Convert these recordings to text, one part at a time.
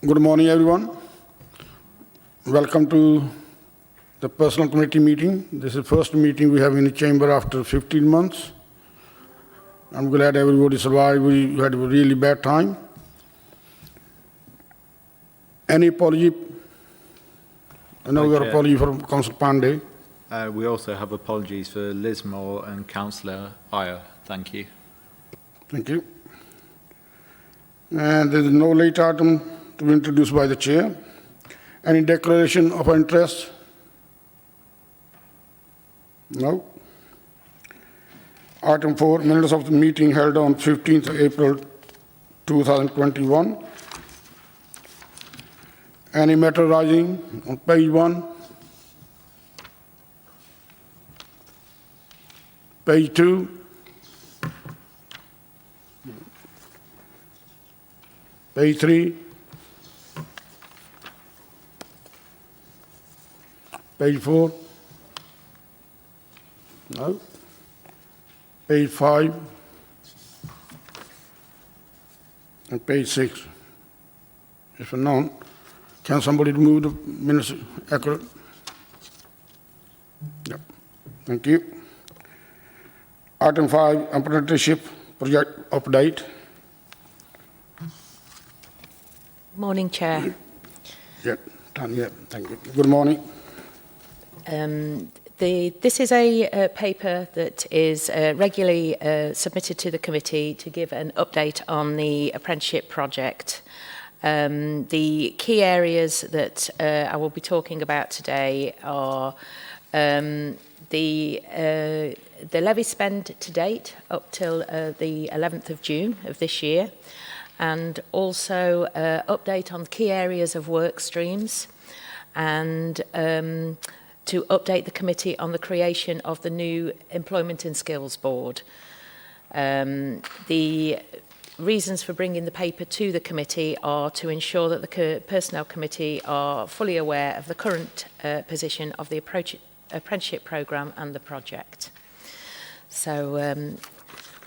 Good morning, everyone. Welcome to the personal committee meeting. This is the first meeting we have in the chamber after 15 months. I'm glad everybody survived. We had a really bad time. Any apology? I know we got apology from Councillor Pandey. We also have apologies for Lga Mot and Councillor Iyer. Thank you. Thank you. And there is no late item to be introduced by the chair. Any declaration of interest? No. Item 4, minutes of the meeting held on 15th April 2021. Any matter rising on page 1? Page 2? Page 3? Page 4? No. Page 5? And page 6? If none, can somebody move the minutes accurate? Yep. Thank you. Item 5, apprenticeship project update. Morning, Chair. Yeah, done. Yeah, thank you. Good morning. This is a paper that is regularly submitted to the committee to give an update on the apprenticeship project. The key areas that I will be talking about today are the levy spend to date up till the 11th of June of this year, and also update on key areas of work streams, and to update the committee on the creation of the new Employment and Skills Board. The reasons for bringing the paper to the committee are to ensure that the Personnel Committee are fully aware of the current position of the apprenticeship programme and the project. So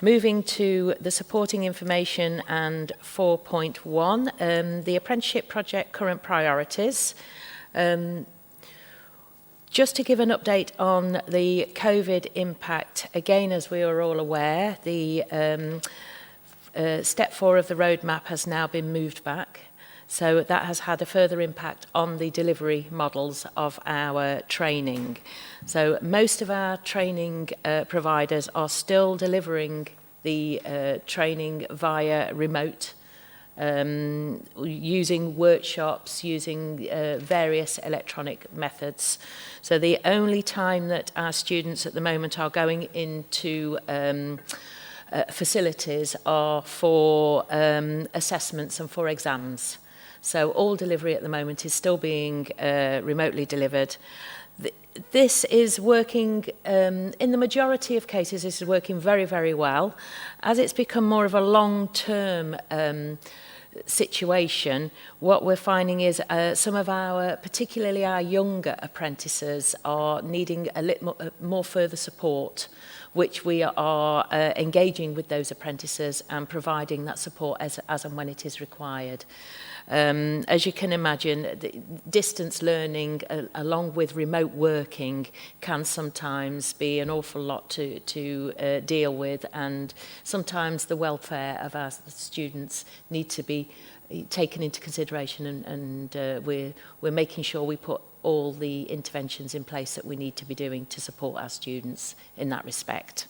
moving to the supporting information and 4.1, the apprenticeship project current priorities. Just to give an update on the COVID impact, again, as we are all aware, the step 4 of the roadmap has now been moved back. So that has had a further impact on the delivery models of our training. So most of our training providers are still delivering the training via remote, using workshops, using various electronic methods. So the only time that our students at the moment are going into facilities are for assessments and for exams. So all delivery at the moment is still being remotely delivered. This is working, in the majority of cases, this is working very, very well. As it's become more of a long-term situation, what we're finding is some of our, particularly our younger apprentices, are needing a little more further support, which we are engaging with those apprentices and providing that support as and when it is required. As you can imagine, distance learning along with remote working can sometimes be an awful lot to deal with, and sometimes the welfare of our students need to be taken into consideration, and we're making sure we put all the interventions in place that we need to be doing to support our students in that respect.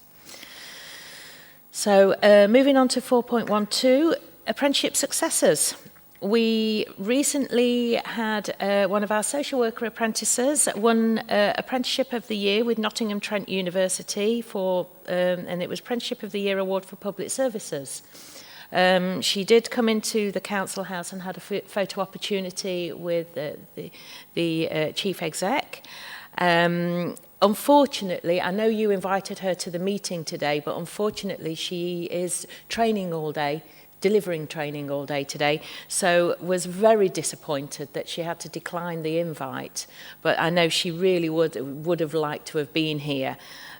So moving on to 4.12, Apprenticeship Successors. We recently had one of our social worker apprentices won Apprenticeship of the Year with Nottingham Trent University for, and it was Apprenticeship of the Year Award for Public Services. She did come into the council house and had a photo opportunity with the chief exec. Unfortunately, I know you invited her to the meeting today, but unfortunately she is training all day, delivering training all day today, so was very disappointed that she had to decline the invite. But I know she really would have liked to have been here.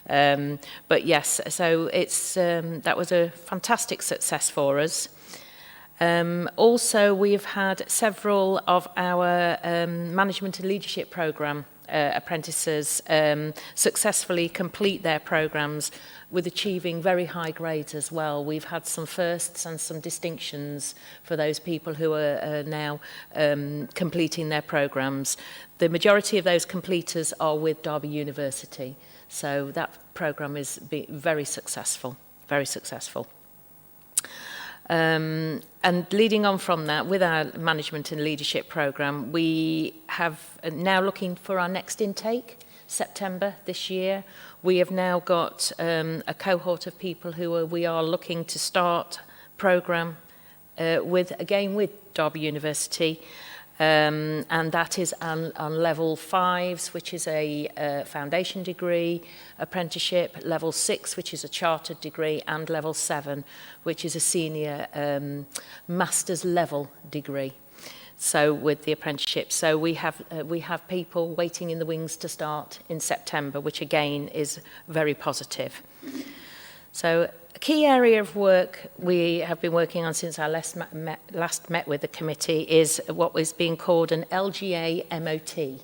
But yes, so it's that was a fantastic success for us. Also, we've had several of our management and leadership programme apprentices successfully complete their programmes with achieving very high grades as well. We've had some firsts and some distinctions for those people who are now completing their programmes. The majority of those completers are with Derby University, so that programme is very successful, very successful. And leading on from that, with our management and leadership programme, we have now looking for our next intake, September this year. We have now got a cohort of people who we are looking to start programme with Derby University. And that is on level 5s, which is a foundation degree, apprenticeship, level 6, which is a chartered degree, and level 7, which is a senior master's level degree. So with the apprenticeship, so we have people waiting in the wings to start in September, which again is very positive. So a key area of work we have been working on since I last met with the committee is what is being called an Lga Mot.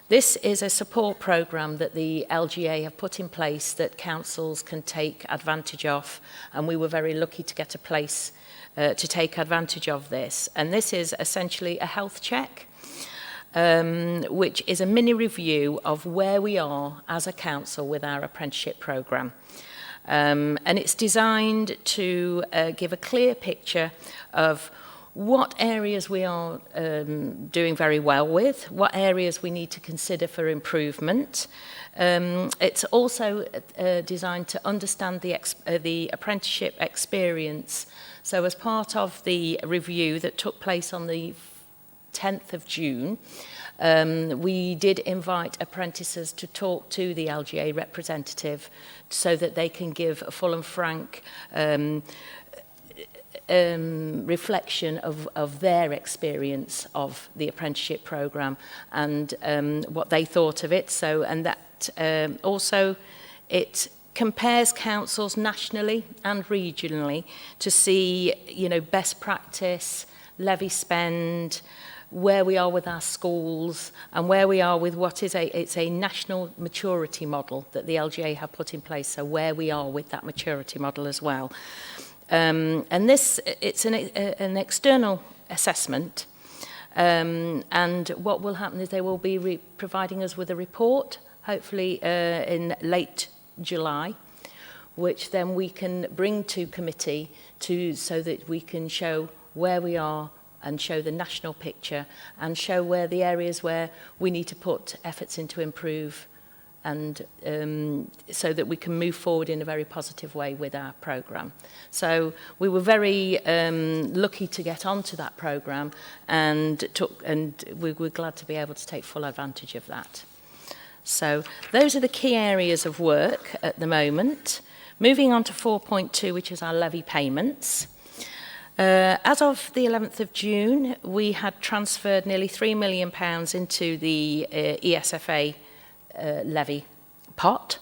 This is a support programme that the LGA have put in place that councils can take advantage of, and we were very lucky to get a place to take advantage of this. And this is essentially a health check, which is a mini review of where we are as a council with our apprenticeship programme. And it's designed to give a clear picture of what areas we are doing very well with, what areas we need to consider for improvement. It's also designed to understand the apprenticeship experience. So as part of the review that took place on the 10th of June, we did invite apprentices to talk to the LGA representative so that they can give a full and frank reflection of their experience of the apprenticeship programme and what they thought of it. So, and that also it compares councils nationally and regionally to see, you know, best practice, levy spend, where we are with our schools, and where we are with what is it's a national maturity model that the LGA have put in place, so where we are with that maturity model as well. And this, it's an external assessment, and what will happen is they will be providing us with a report, hopefully in late July, which then we can bring to committee so that we can show where we are and show the national picture and show where the areas where we need to put efforts in to improve, and so that we can move forward in a very positive way with our programme. So we were very lucky to get onto that programme, and we were glad to be able to take full advantage of that. So those are the key areas of work at the moment. Moving on to 4.2, which is our levy payments. As of the 11th of June, we had transferred nearly £3 million into the ESFA levy pot,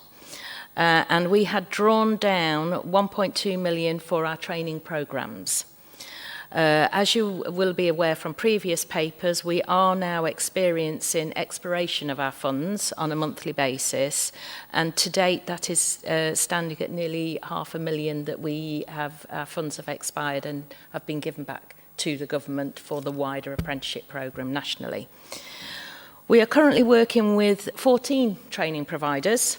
and we had drawn down 1.2 million for our training programmes. As you will be aware from previous papers, we are now experiencing expiration of our funds on a monthly basis, and to date that is standing at nearly £500,000 that our funds have expired and have been given back to the government for the wider apprenticeship programme nationally. We are currently working with 14 training providers,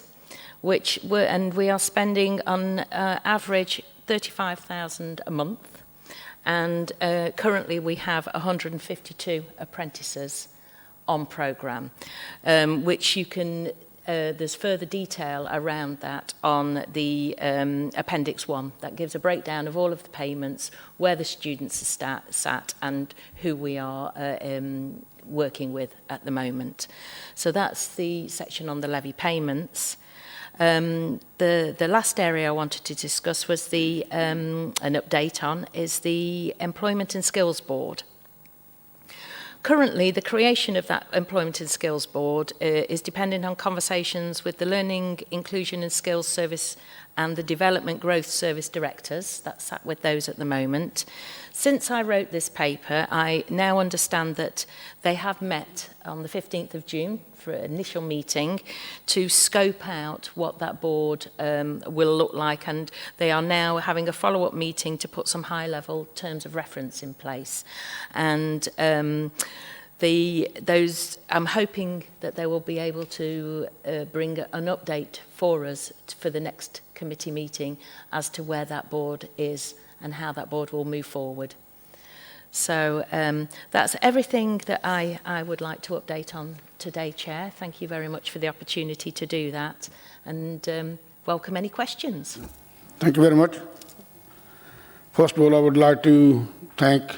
and we are spending on average £35,000 a month. And currently we have 152 apprentices on programme, which you can, there's further detail around that on the Appendix 1 that gives a breakdown of all of the payments, where the students are sat and who we are working with at the moment. So that's the section on the levy payments. The last area I wanted to discuss was an update on is the Employment and Skills Board. Currently, the creation of that Employment and Skills Board is dependent on conversations with the Learning, Inclusion and Skills Service and the Development Growth Service Directors. That's sat with those at the moment. Since I wrote this paper, I now understand that they have met on the 15th of June for an initial meeting to scope out what that board will look like, and they are now having a follow-up meeting to put some high-level terms of reference in place. And I'm hoping that they will be able to bring an update for us for the next committee meeting as to where that board is and how that board will move forward. So that's everything that I would like to update on today, Chair. Thank you very much for the opportunity to do that, and welcome any questions. Thank you very much. First of all, I would like to thank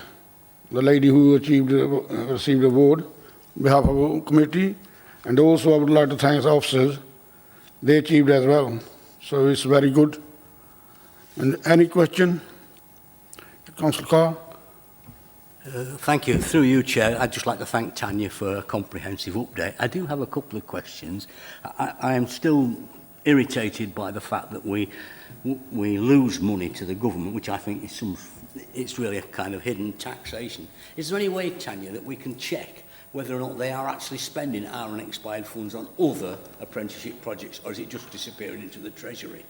the lady who received the award on behalf of our committee, and also I would like to thank the officers. They achieved as well. So it's very good. And any question? Councillor Carr? Thank you. Through you, Chair, I'd just like to thank Tanya for a comprehensive update. I do have a couple of questions. I am still irritated by the fact that we lose money to the government, which I think is it's really a kind of hidden taxation. Is there any way, Tanya, that we can check whether or not they are actually spending our unexpired funds on other apprenticeship projects, or is it just disappearing into the Treasury?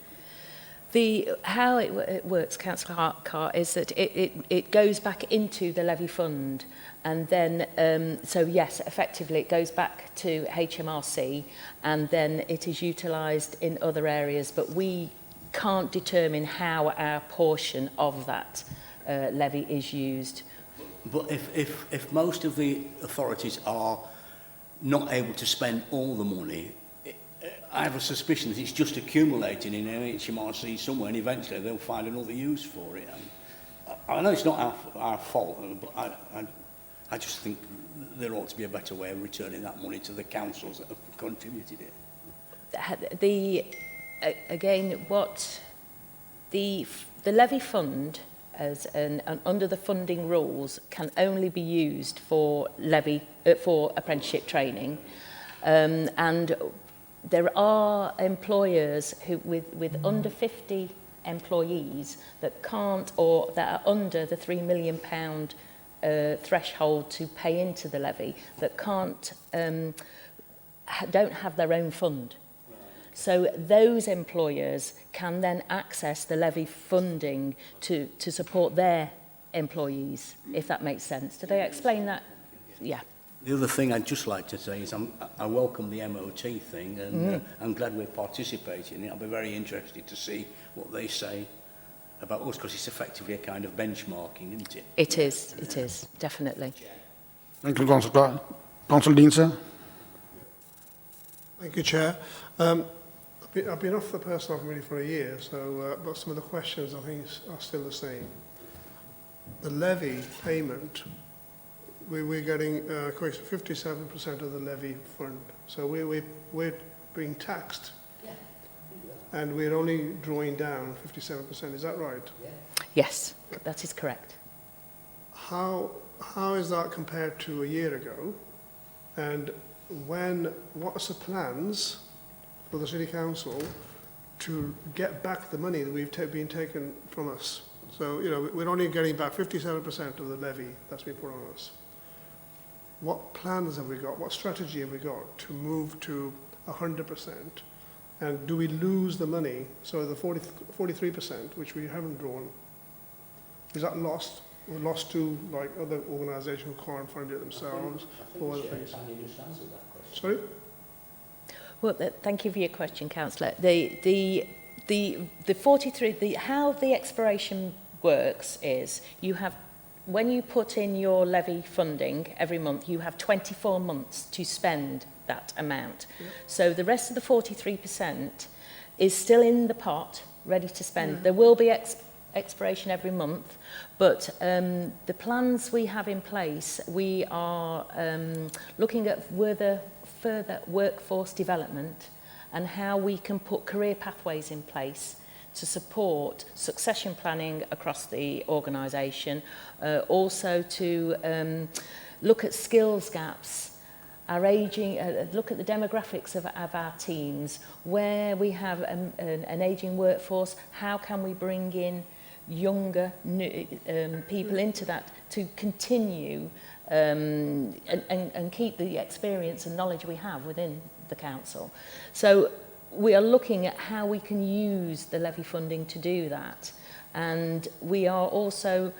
How it works, Councillor Carr, is that it goes back into the levy fund, and then, so yes, effectively it goes back to HMRC, and then it is utilised in other areas, but we can't determine how our portion of that levy is used. But if most of the authorities are not able to spend all the money, I have a suspicion that it's just accumulating in HMRC somewhere, and eventually they'll find another use for it. And I know it's not our fault, but I just think there ought to be a better way of returning that money to the councils that have contributed it. Again, what the levy fund, as under the funding rules, can only be used for for apprenticeship training, and there are employers who with under 50 employees that can't, or that are under the £3 million threshold to pay into the levy, that can't, don't have their own fund. So those employers can then access the levy funding to support their employees, if that makes sense. Did I explain that? Yeah. The other thing I'd just like to say is I welcome the MOT thing, and I'm glad we're participating in it. I'll be very interested to see what they say about us, because it's effectively a kind of benchmarking, isn't it? It is, definitely. Thank you, Councillor Clark. Councillor Dean, sir. Thank you, Chair. I've been off the Personnel Committee for a year, so but some of the questions I think are still the same. The levy payment, we're getting 57% of the levy fund, so we're being taxed, and we're only drawing down 57%. Is that right? Yes, that is correct. How is that compared to a year ago? And what's the plans for the City Council to get back the money that we've been taken from us? So, you know, we're only getting back 57% of the levy that's been put on us. What plans have we got? What strategy have we got to move to 100%? And do we lose the money? So the 43%, which we haven't drawn, is that lost? Or lost to like other organisations who can't fund it themselves, or other things? Sorry? Well, thank you for your question, Councillor. The 43, how the expiration works is you have, when you put in your levy funding every month, you have 24 months to spend that amount. Yeah. So the rest of the 43% is still in the pot, ready to spend. Yeah. There will be expiration every month, but the plans we have in place, we are looking at further workforce development and how we can put career pathways in place to support succession planning across the organisation, also to look at skills gaps, our ageing, look at the demographics of our teams, where we have an ageing workforce, how can we bring in younger people into that to continue and keep the experience and knowledge we have within the council. So we are looking at how we can use the levy funding to do that. And we are also,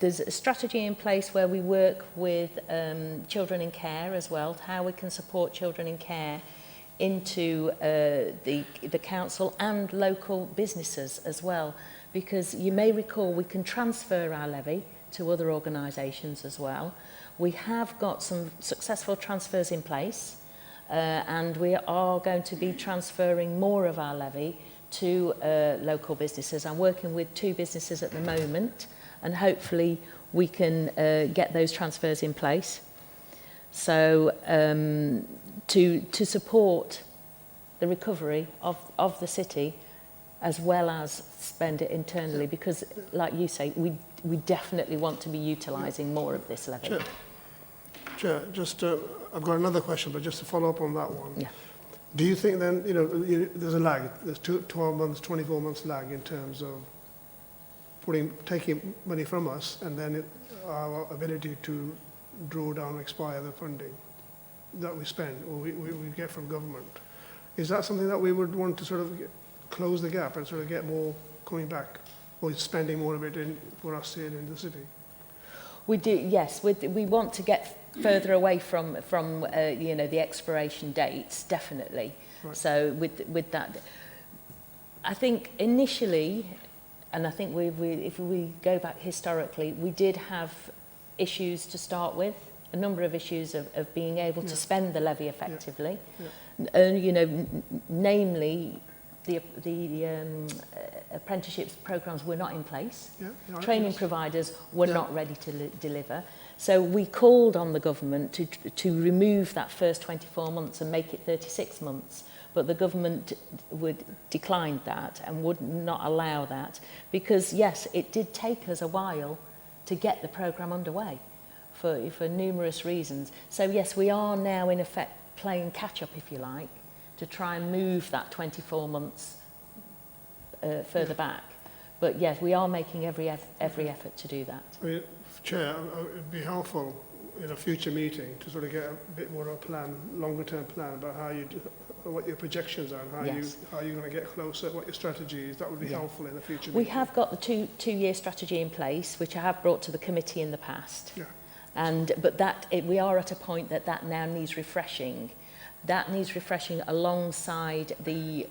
there's a strategy in place where we work with children in care as well, how we can support children in care into the council and local businesses as well. Because you may recall we can transfer our levy to other organisations as well. We have got some successful transfers in place and we are going to be transferring more of our levy to local businesses. I'm working with 2 businesses at the moment and hopefully we can get those transfers in place. So to support the recovery of the city as well as spend it internally, because like you say, we definitely want to be utilising more of this levy. Chair, just, I've got another question, but just to follow up on that one. Yeah. Do you think then, there's a lag, there's 12 months, 24 months lag in terms of taking money from us and then our ability to draw down and expire the funding that we spend or we get from government? Is that something that we would want to sort of close the gap and sort of get more coming back, or spending more of it for us here in the city? We do, yes. We want to get further away from the expiration dates, definitely. Right. So with that, I think initially, and I think if we go back historically, we did have issues to start with, a number of issues of being able to spend the levy effectively. Namely, the apprenticeships programs were not in place. Training providers were not ready to deliver. So we called on the government to remove that first 24 months and make it 36 months. But the government declined that and would not allow that because, yes, it did take us a while to get the programme underway for numerous reasons. So, yes, we are now, in effect, playing catch-up, if you like, to try and move that 24 months further back. But yes, we are making every effort to do that. I mean, Chair, it would be helpful in a future meeting to sort of get a bit more of a plan, longer-term plan about how you do, what your projections are and how you're going to get closer, what your strategy is. That would be helpful in the future. We have got the two-year strategy in place, which I have brought to the committee in the past. Yeah. But we are at a point that now needs refreshing. That needs refreshing alongside the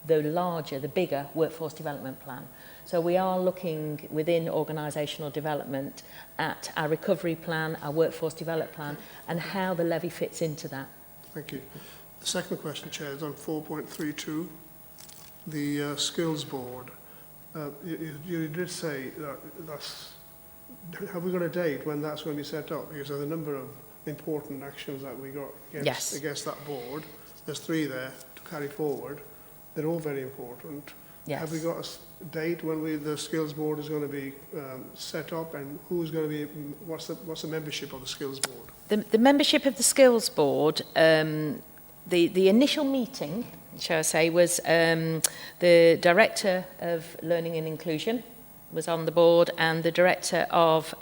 bigger workforce development plan. So we are looking within organisational development at our recovery plan, our workforce development plan, and how the levy fits into that. Thank you. The second question, Chair, is on 4.32, the skills board. You did say have we got a date when that's going to be set up? Because there's a number of important actions that we got against that board. There's 3 there to carry forward. They're all very important. Yes. Have we got a date when the skills board is going to be set up, and who's going to be? What's the membership of the skills board? The membership of the skills board. The initial meeting, shall I say, was the Director of Learning and Inclusion was on the board and the Director of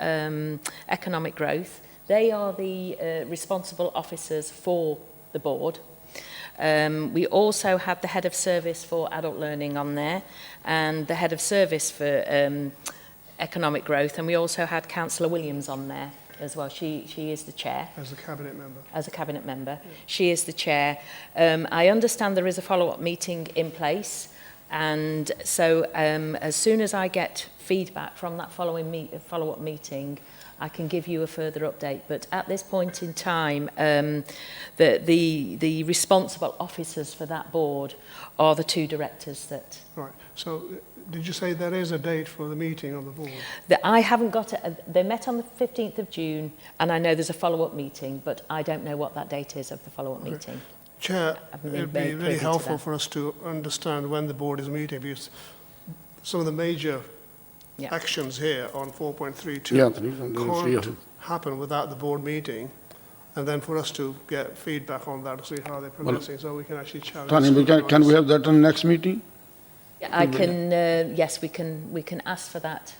Economic Growth. They are the responsible officers for the board. We also had the Head of Service for Adult Learning on there and the Head of Service for Economic Growth, and we also had Councillor Williams on there as well. She is the chair. As a cabinet member. As a cabinet member. Yeah. She is the chair. I understand there is a follow-up meeting in place, and so as soon as I get feedback from that follow-up meeting, I can give you a further update. But at this point in time, the responsible officers for that board are the 2 directors that... Right. So did you say there is a date for the meeting of the board? I haven't got it. They met on the 15th of June, and I know there's a follow-up meeting, but I don't know what that date is of the follow-up meeting. Chair, it would be really helpful for us to understand when the board is meeting, because some of the major actions here on 4.32 happen without the board meeting, and then for us to get feedback on that to see how they're progressing, so we can actually challenge. Tanya, can we have that on the next meeting? Yeah, I can, yes, we can ask for that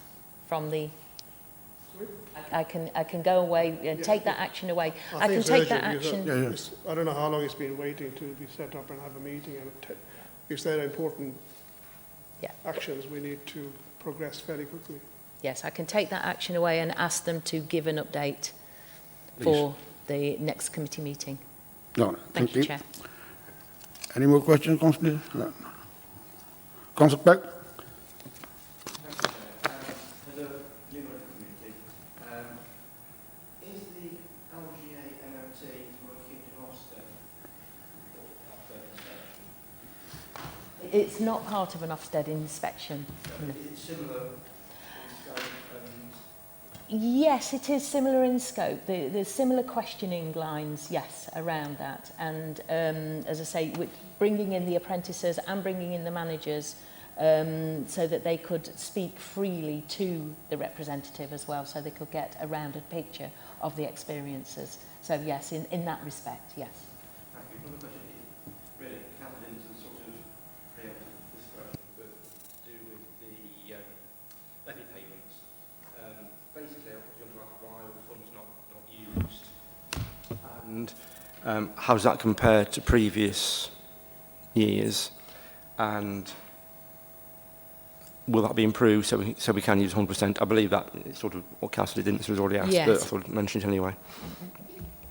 from the, I can go away and take that action away. I can think it's take that urgent because, action. Yeah, yeah. it's- I don't know how long it's been waiting to be set up and have a meeting, and if there are important Yeah. actions, we need to progress fairly quickly. Yes, I can take that action away and ask them to give an update for the next committee meeting. No, Thank you, Chair. Any more questions, Councillor? No. Councillor Peck? For the Newbury community, is the Lga Mot working in Ofsted? It's not part of an Ofsted inspection. No. Is it similar in scope and Yes, it is similar in scope. There's similar questioning lines, yes, around that. And as I say, with bringing in the apprentices and bringing in the managers so that they could speak freely to the representative as well, so they could get a rounded picture of the experiences. So yes, in that respect, yes. thank you. Another question is really counted into the sort of preemptive this question, but to do with the levy payments. Basically, I was going to ask why are the funds not used, and how does that compare to previous years, and will that be improved so we can use 100%? I believe that it's sort of what Councillor didn't was already asked, Yes. but I thought I'd mention it anyway.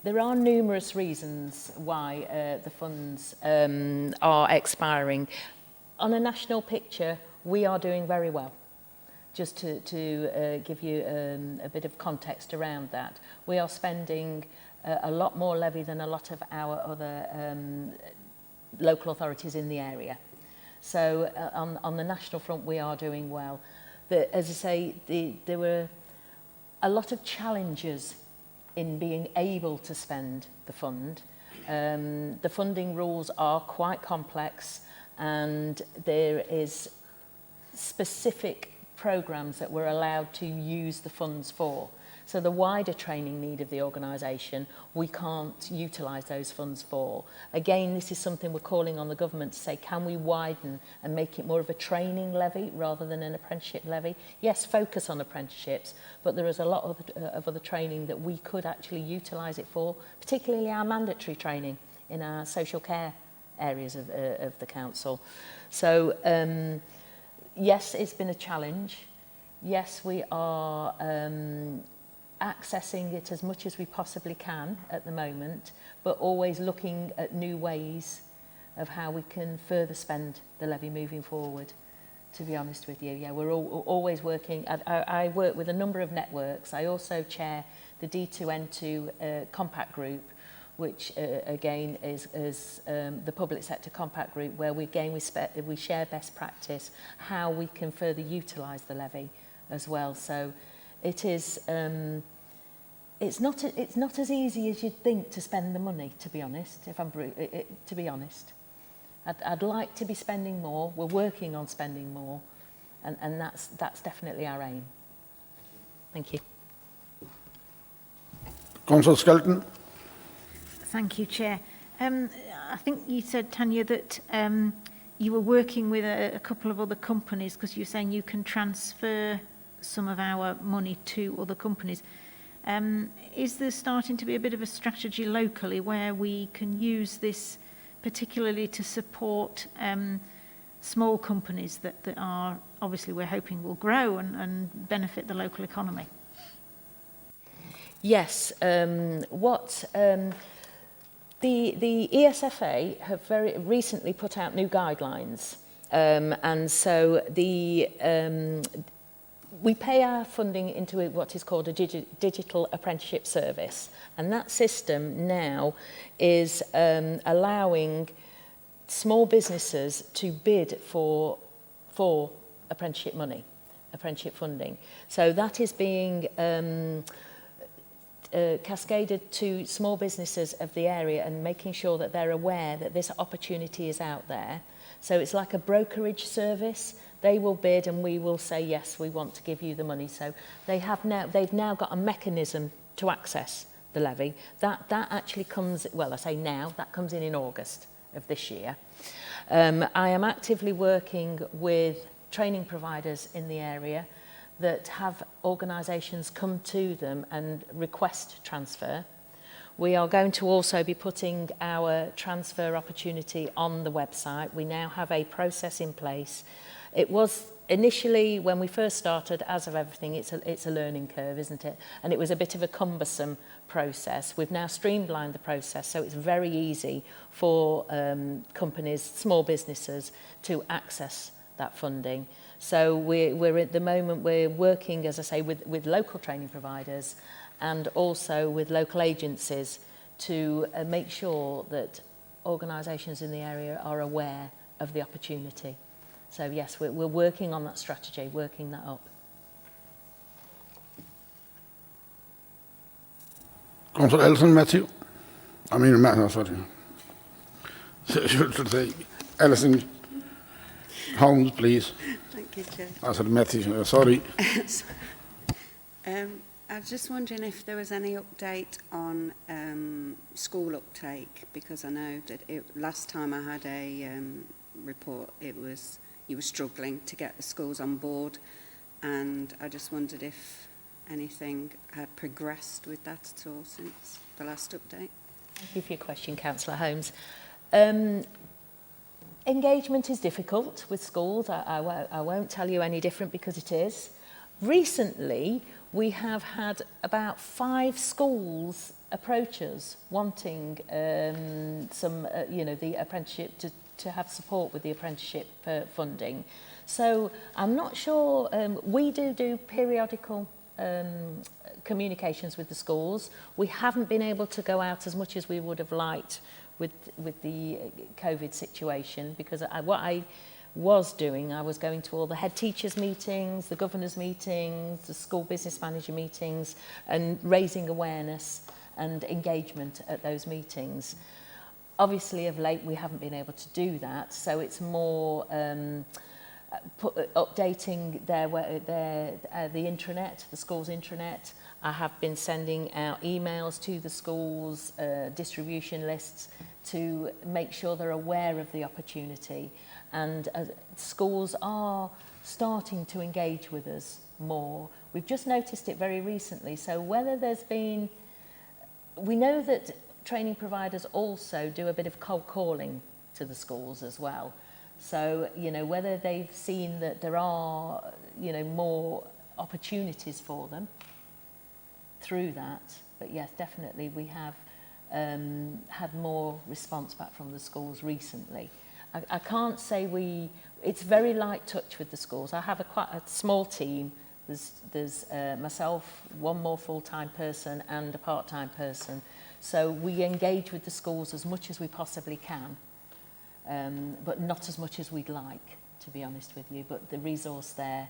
There are numerous reasons why the funds are expiring. On a national picture, we are doing very well. Just to give you a bit of context around that, we are spending a lot more levy than a lot of our other local authorities in the area. So on the national front, we are doing well. As I say, there were a lot of challenges in being able to spend the fund. The funding rules are quite complex, and there is specific programs that we're allowed to use the funds for. So the wider training need of the organisation, we can't utilise those funds for. Again, this is something we're calling on the government to say, can we widen and make it more of a training levy rather than an apprenticeship levy? Yes, focus on apprenticeships, but there is a lot of other training that we could actually utilise it for, particularly our mandatory training in our social care areas of the council. So, yes, it's been a challenge. Yes, we are accessing it as much as we possibly can at the moment, but always looking at new ways of how we can further spend the levy moving forward, to be honest with you. Yeah, we're always working. I work with a number of networks. I also chair the D2N2 compact group, which again is the public sector compact group, where we share best practice, how we can further utilise the levy as well. So it is it's not as easy as you'd think to spend the money, to be honest. To be honest, I'd like to be spending more. We're working on spending more, and that's definitely our aim. Thank you. Councillor Skelton? Thank you, Chair. I think you said, Tanya, that you were working with a couple of other companies because you're saying you can transfer some of our money to other companies. Is there starting to be a bit of a strategy locally where we can use this particularly to support small companies that are, obviously we're hoping will grow and benefit the local economy? Yes, the ESFA have very recently put out new guidelines, and so we pay our funding into what is called a digital apprenticeship service, and that system now is allowing small businesses to bid for apprenticeship money, apprenticeship funding. So that is being cascaded to small businesses of the area and making sure that they're aware that this opportunity is out there. So it's like a brokerage service. They will bid and we will say, yes, we want to give you the money. So they've now got a mechanism to access the levy. That actually comes, well, I say now, that comes in August of this year. I am actively working with training providers in the area that have organisations come to them and request transfer. We are going to also be putting our transfer opportunity on the website. We now have a process in place. It was initially, when we first started, as of everything, it's a learning curve, isn't it? And it was a bit of a cumbersome process. We've now streamlined the process, so it's very easy for companies, small businesses, to access that funding. So we're at the moment, we're working, as I say, with local training providers and also with local agencies to make sure that organisations in the area are aware of the opportunity. So yes, we're working on that strategy, working that up. Councillor Ellison Matthew. Sorry. Should say Ellison Holmes, please. Thank you, Chair. I said Matthew, sorry. I was just wondering if there was any update on school uptake, because I know that last time I had a report, you were struggling to get the schools on board, and I just wondered if anything had progressed with that at all since the last update. Thank you for your question, Councillor Holmes. Engagement is difficult with schools. I won't tell you any different, because it is. Recently, we have had about 5 schools approach us wanting the apprenticeship to have support with the apprenticeship funding. So I'm not sure. We do periodical communications with the schools. We haven't been able to go out as much as we would have liked with the COVID situation, because what I was doing, I was going to all the head teachers meetings, the governors meetings, the school business manager meetings, and raising awareness and engagement at those meetings. Obviously, of late, we haven't been able to do that, so it's more updating the intranet, the school's intranet. I have been sending out emails to the schools, distribution lists, to make sure they're aware of the opportunity. And schools are starting to engage with us more. We've just noticed it very recently. So whether there's been... We know that training providers also do a bit of cold calling to the schools as well. So, whether they've seen that there are, more opportunities for them through that. But yes, definitely we have had more response back from the schools recently. I can't say it's very light touch with the schools. I have quite a small team. There's myself, one more full-time person and a part-time person. So we engage with the schools as much as we possibly can, but not as much as we'd like, to be honest with you. But the resource there,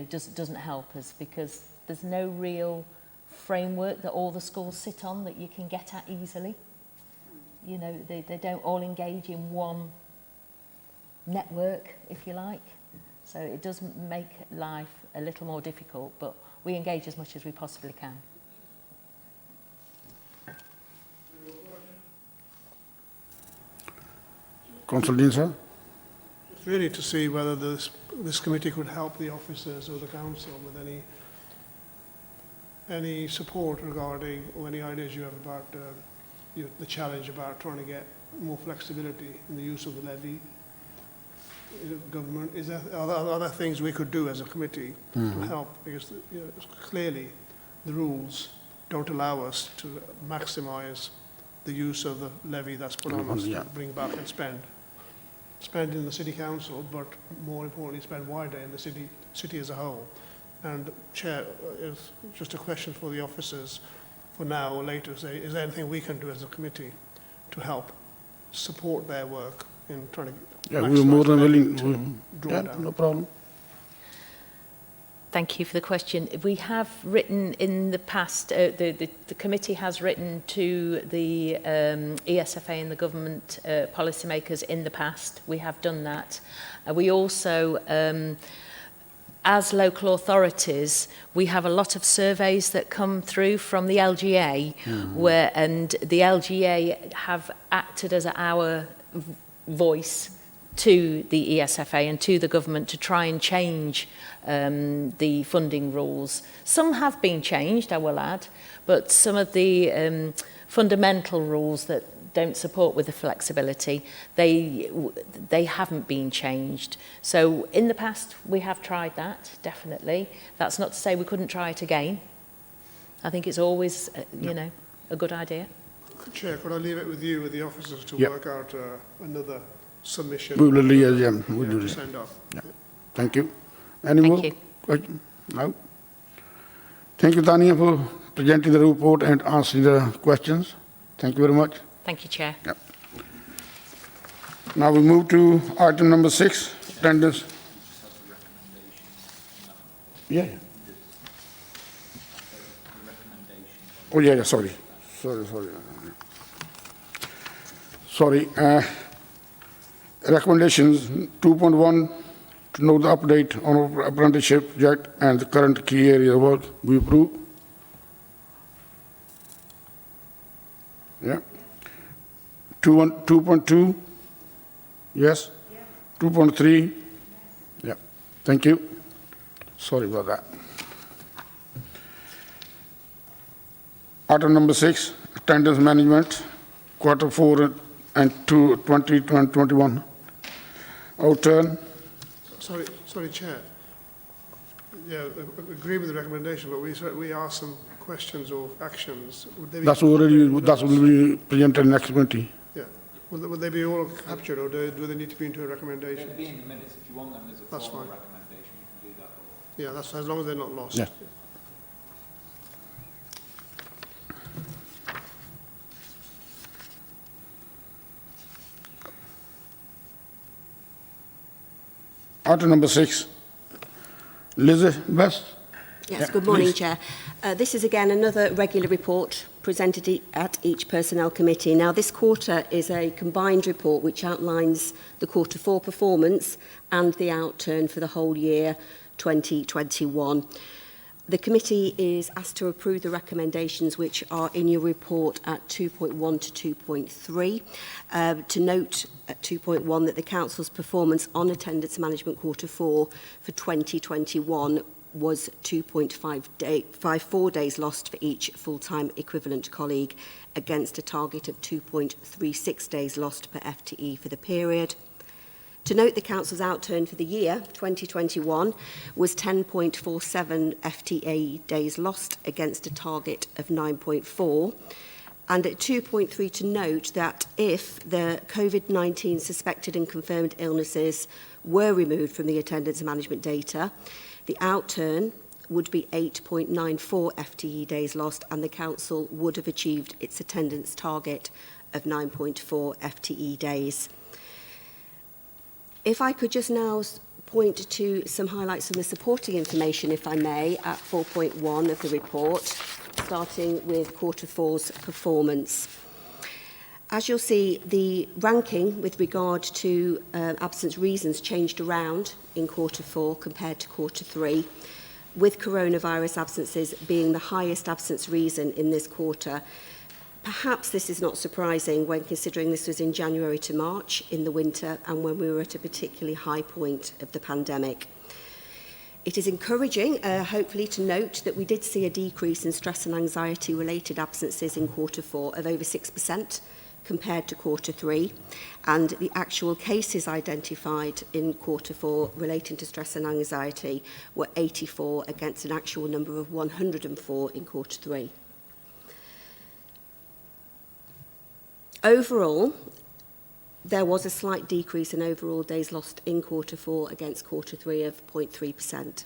doesn't help us, because there's no real framework that all the schools sit on that you can get at easily. They don't all engage in one network, if you like. So it does make life a little more difficult, but we engage as much as we possibly can. Councillor Dean, sir. Just really to see whether this committee could help the officers or the council with any support regarding, or any ideas you have about the challenge about trying to get more flexibility in the use of the levy. Government, are there things we could do as a committee to help? Because clearly the rules don't allow us to maximise the use of the levy that's put on us to bring back and spend in the city council, but more importantly spend wider in the city as a whole. And Chair, it's just a question for the officers for now or later, say, is there anything we can do as a committee to help support their work in trying to we're more than willing to draw down? No problem. Thank you for the question. We have written in the past, the committee has written to the ESFA and the government policymakers in the past. We have done that. We also as local authorities, we have a lot of surveys that come through from the LGA, and the LGA have acted as our voice to the ESFA and to the government to try and change the funding rules. Some have been changed, I will add, but some of the fundamental rules that don't support with the flexibility, they haven't been changed. So in the past, we have tried that, definitely. That's not to say we couldn't try it again. I think it's always, a good idea. Chair, could I leave it with you, with the officers, to Yep. work out another submission? We will liaise, yeah, we'll do To this. send off. Yeah. Thank you. Any Thank more you. questions? No? Thank you, Tanya, for presenting the report and answering the questions. Thank you very much. Thank you, Chair. Now we move to item number 6, attendance. Yeah. Oh, yeah, sorry. Sorry. Recommendations 2.1, to know the update on our apprenticeship project and the current key area of work. We approve. Yeah. 2.2, yes? 2.3, yeah. Thank you. Sorry about that. Item number 6, attendance management, Q4 and 2021. Outturn. Sorry, Chair. Yeah, I agree with the recommendation, but we asked some questions or actions. Would they be, That's will be presented next committee. Yeah. Would they be all captured, or do they need to be into a recommendation? They'll be in the minutes. If you want them as a That's formal fine. recommendation, you can do that. Yeah, that's as long as they're not lost. Yeah. Item number 6, Elizabeth. Yes, Yeah, good morning, please. Chair. This is again another regular report presented at each Personnel Committee. Now, this quarter is a combined report which outlines the Q4 performance and the outturn for the whole year 2021. The committee is asked to approve the recommendations which are in your report at 2.1 to 2.3. To note at 2.1 that the Council's performance on attendance management Q4 for 2021 was 2.54 days lost for each full-time equivalent colleague against a target of 2.36 days lost per FTE for the period. To note, the Council's outturn for the year 2021 was 10.47 FTE days lost against a target of 9.4. And at 2.3, to note that if the COVID-19 suspected and confirmed illnesses were removed from the attendance management data, the outturn would be 8.94 FTE days lost, and the Council would have achieved its attendance target of 9.4 FTE days. If I could just now point to some highlights from the supporting information, if I may, at 4.1 of the report, starting with Q4's performance. As you'll see, the ranking with regard to absence reasons changed around in Q4 compared to Q3, with coronavirus absences being the highest absence reason in this quarter. Perhaps this is not surprising when considering this was in January to March in the winter and when we were at a particularly high point of the pandemic. It is encouraging, hopefully, to note that we did see a decrease in stress and anxiety related absences in Q4 of over 6% compared to Q3, and the actual cases identified in Q4 relating to stress and anxiety were 84 against an actual number of 104 in Q3. Overall, there was a slight decrease in overall days lost in Q4 against Q3 of 0.3%.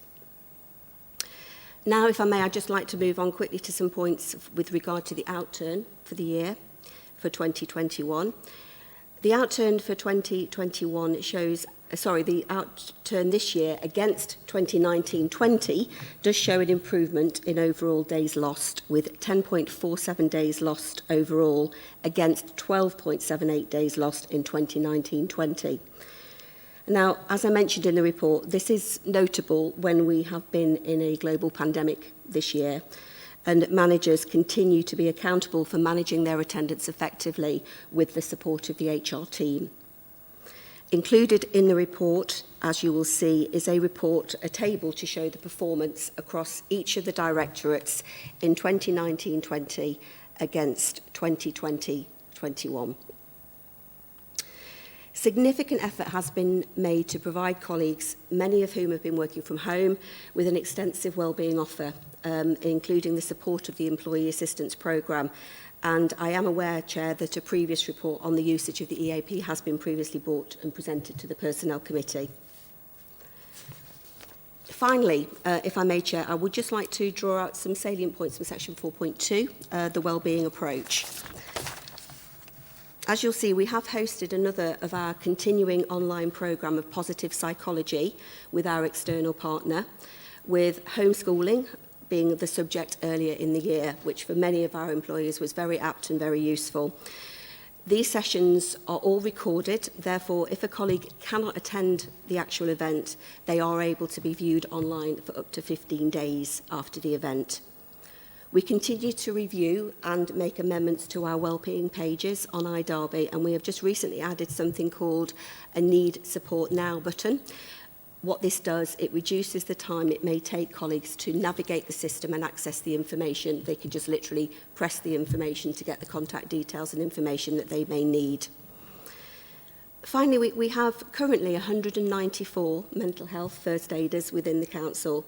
Now, if I may, I'd just like to move on quickly to some points with regard to the outturn for the year for 2021. The outturn for 2021 shows, the outturn this year against 2019-20 does show an improvement in overall days lost, with 10.47 days lost overall against 12.78 days lost in 2019-20. Now, as I mentioned in the report, this is notable when we have been in a global pandemic this year, and managers continue to be accountable for managing their attendance effectively with the support of the HR team. Included in the report, as you will see, is a table to show the performance across each of the directorates in 2019-20 against 2020-21. Significant effort has been made to provide colleagues, many of whom have been working from home, with an extensive wellbeing offer, including the support of the Employee Assistance Programme. And I am aware, Chair, that a previous report on the usage of the EAP has been previously brought and presented to the Personnel Committee. Finally, if I may, Chair, I would just like to draw out some salient points from section 4.2, the wellbeing approach. As you'll see, we have hosted another of our continuing online programme of positive psychology with our external partner, with homeschooling being the subject earlier in the year, which for many of our employees was very apt and very useful. These sessions are all recorded, therefore if a colleague cannot attend the actual event, they are able to be viewed online for up to 15 days after the event. We continue to review and make amendments to our wellbeing pages on iDerby, and we have just recently added something called a Need Support Now button. What this does, it reduces the time it may take colleagues to navigate the system and access the information. They can just literally press the information to get the contact details and information that they may need. Finally, we have currently 194 mental health first aiders within the Council,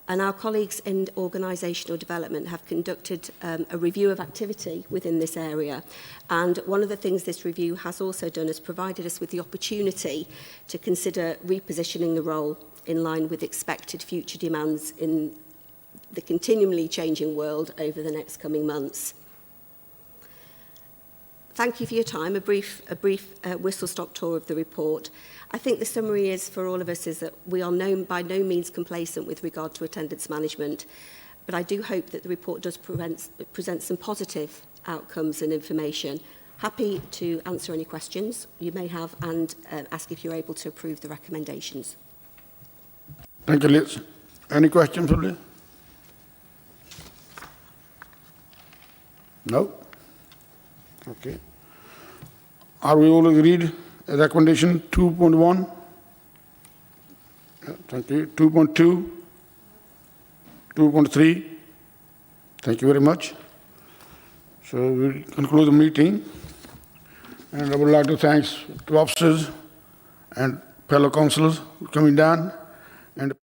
and our colleagues in organisational development have conducted a review of activity within this area. And one of the things this review has also done is provided us with the opportunity to consider repositioning the role in line with expected future demands in the continually changing world over the next coming months. Thank you for your time. A brief whistle-stop tour of the report. I think the summary is for all of us is that we are by no means complacent with regard to attendance management, but I do hope that the report does present some positive outcomes and information. Happy to answer any questions you may have and ask if you're able to approve the recommendations. Thank you, Liz. Any questions, Liz? No? Okay. Are we all agreed? Recommendation 2.1? Yeah, thank you. 2.2? 2.3? Thank you very much. So we'll conclude the meeting. And I would like to thank the officers and fellow councillors for coming down. And